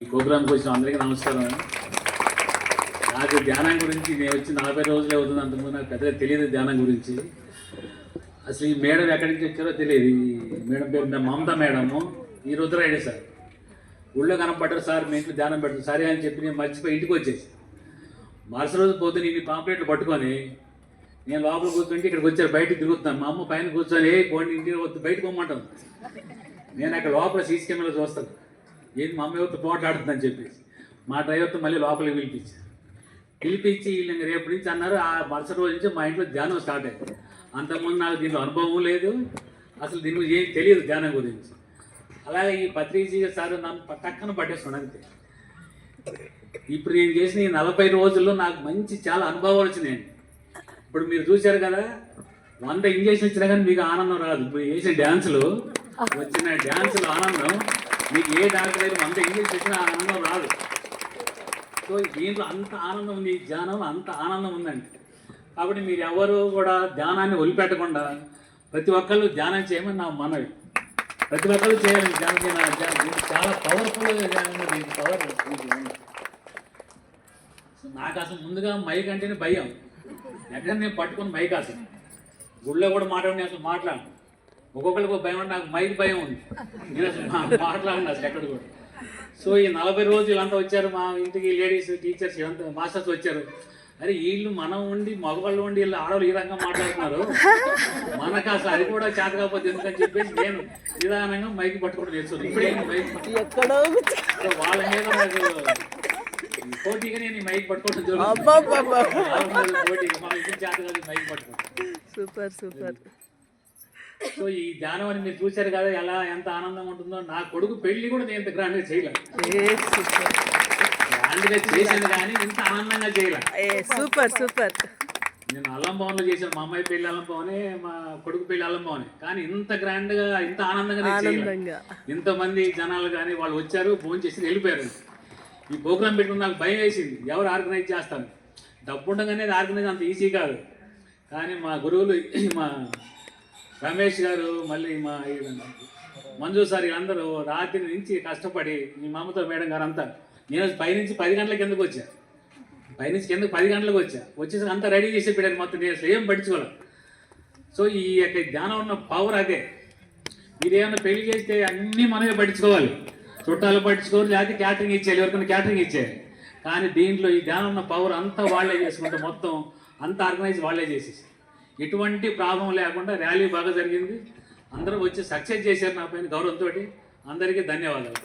ఈ ప్రోగ్రామ్కి వచ్చిన అందరికీ నమస్కారం. నాకు ధ్యానం గురించి నేను వచ్చి 40 రోజులే అవుతుంది. అంతకుముందు నాకు పెద్దగా తెలియదు ధ్యానం గురించి. అసలు ఈ మేడం ఎక్కడి నుంచి వచ్చారో తెలియదు. ఈ మేడం పేరు మమతా మేడము, ఈ రుద్రాయుడు సార్. ఊళ్ళో కనపడ్డారు సార్, మీ ఇంట్లో ధ్యానం పెడతారు సరే అని చెప్పి నేను మర్చిపోయి ఇంటికి వచ్చేసి మరుసటి రోజు పోతే నేను పాంప్లెట్లు పట్టుకొని నేను లోపల కూర్చుంటే ఇక్కడికి వచ్చారు, బయటకు తిరుగుతున్నాను. మా అమ్మ పైన కూర్చొని పోండి ఇంటికి వద్దు బయటకు పోమంటాను. నేను అక్కడ లోపల సీసీ కెమెరా చూస్తాను, ఏంటి మా అమ్మ ఎవరితో పోట్లాడుతుందని చెప్పేసి మా డ్రైవర్తో మళ్ళీ లోపలికి పిలిపించి వీళ్ళు రేపు నుంచి అన్నారు. ఆ మరుసటి రోజు నుంచి మా ఇంట్లో ధ్యానం స్టార్ట్ అయింది. అంతకుముందు నాకు దీంట్లో అనుభవం లేదు, అసలు దీని ఏం తెలియదు ధ్యానం గురించి. అలాగే ఈ పత్రిజీ సార్ నన్ను పక్కన పట్టేస్తున్నాడు అంతే. ఇప్పుడు నేను చేసిన ఈ 40 రోజుల్లో నాకు మంచి చాలా అనుభవాలు వచ్చినాయండి. ఇప్పుడు మీరు చూశారు కదా, 100 ఇంజక్షన్ ఇచ్చినా కానీ మీకు ఆనందం రాదు. ఇప్పుడు చేసిన డ్యాన్సులు ఆనందం మీకు ఏ డాక్టర్ అయితే 100 ఇంజక్షన్ ఇచ్చినా ఆనందం రాదు. సో దీంట్లో అంత ఆనందం ఉంది, ఈ ధ్యానంలో అంత ఆనందం ఉందండి. కాబట్టి మీరు ఎవరు కూడా ధ్యానాన్ని వదిలిపెట్టకుండా ప్రతి ఒక్కళ్ళు ధ్యానం చేయమని నా మనవి. ప్రతి ఒక్కళ్ళు చేయాలి ధ్యానం. చాలా పవర్ఫుల్ పవర్. నాకు అసలు ముందుగా మైక్ అంటేనే భయం. ఎక్కడ నేను పట్టుకుని మైక్ అసలు గుళ్ళో కూడా మాట్లాడి అసలు మాట్లాడను. ఒక్కొక్కరికి భయం అంటే నాకు మైక్ భయం ఉంది. నేను అసలు మాట్లాడను అసలు ఎక్కడ కూడా. సో ఈ 40 రోజులు అంతా వచ్చారు మా ఇంటికి, లేడీస్ టీచర్స్ ఇదంతా మాస్టర్స్ వచ్చారు. అరే వీళ్ళు మనం ఉండి మగవాళ్ళు ఉండి వీళ్ళు ఆడవాళ్ళు ఈ రకంగా మాట్లాడుతున్నారు, మనకు అసలు అది కూడా చేత కాకపోతే ఎందుకని చెప్పేసి నేను నిదానంగా మైక్ పట్టుకుంటూ చేస్తాను. ఇప్పుడే మైక్ వాళ్ళ మీద నాకు పోటీగా నేను మైక్ పట్టుకోవడం జరుగుతుంది. పోటీగా మన ఇంటి చేత కాదు మైక్ పట్టుకోవడం. Super super. సో ఈ ధ్యానం అని మీరు చూశారు కదా ఎలా ఎంత ఆనందం ఉంటుందో. నా కొడుకు పెళ్లి కూడా నేను ఇంత గ్రాండ్గా చేయలేదు. గ్రాండ్గా చేశాను కానీ ఇంత ఆనందంగా చేయలే. Super super. నేను అల్లంభవన్లో చేశాను. మా అమ్మాయి పెళ్లి అల్లంభవనే, మా కొడుకు పెళ్లి అల్లంభవనే. కానీ ఇంత గ్రాండ్గా ఇంత ఆనందంగా ఇంతమంది జనాలు కానీ వాళ్ళు వచ్చారు, ఫోన్ చేసి వెళ్ళిపోయారు. ఈ ప్రోగ్రాం పెట్టుకుని నాకు భయం వేసింది, ఎవరు ఆర్గనైజ్ చేస్తాను. డబ్బు ఉండగానే ఆర్గనైజ్ అంత ఈజీ కాదు. కానీ మా గురువులు మా రమేష్ గారు, మళ్ళీ మా మంజు సార్ వీళ్ళందరూ రాత్రి నుంచి కష్టపడి, మీ మమతా మేడం గారు అంతా, నేను పైనుంచి 10 గంటల కిందకు వచ్చా. పైనుంచి కిందకు 10 గంటలకు వచ్చేసి అంతా రెడీ చేసి పెట్టాను. మొత్తం నేను అసలు ఏం పట్టించుకోవాలి. సో ఈ యొక్క ధ్యానం ఉన్న పవర్ అదే. మీరేమన్నా పెళ్లి చేస్తే అన్నీ మనమే పట్టించుకోవాలి, చుట్టాలు పట్టించుకోవాలి, లేకపోతే క్యాటరింగ్ ఇచ్చేయాలి, ఎవరికైనా క్యాటరింగ్ ఇచ్చేయాలి. కానీ దీంట్లో ఈ ధ్యానం ఉన్న పవర్ అంతా వాళ్ళే చేసుకుంటే మొత్తం అంతా ఆర్గనైజ్ వాళ్ళే చేసేసి ఎటువంటి ప్రాబ్లం లేకుండా ర్యాలీ బాగా జరిగింది. అందరూ వచ్చి సక్సెస్ చేశారు. నా పైన గౌరవంతో అందరికీ ధన్యవాదాలు.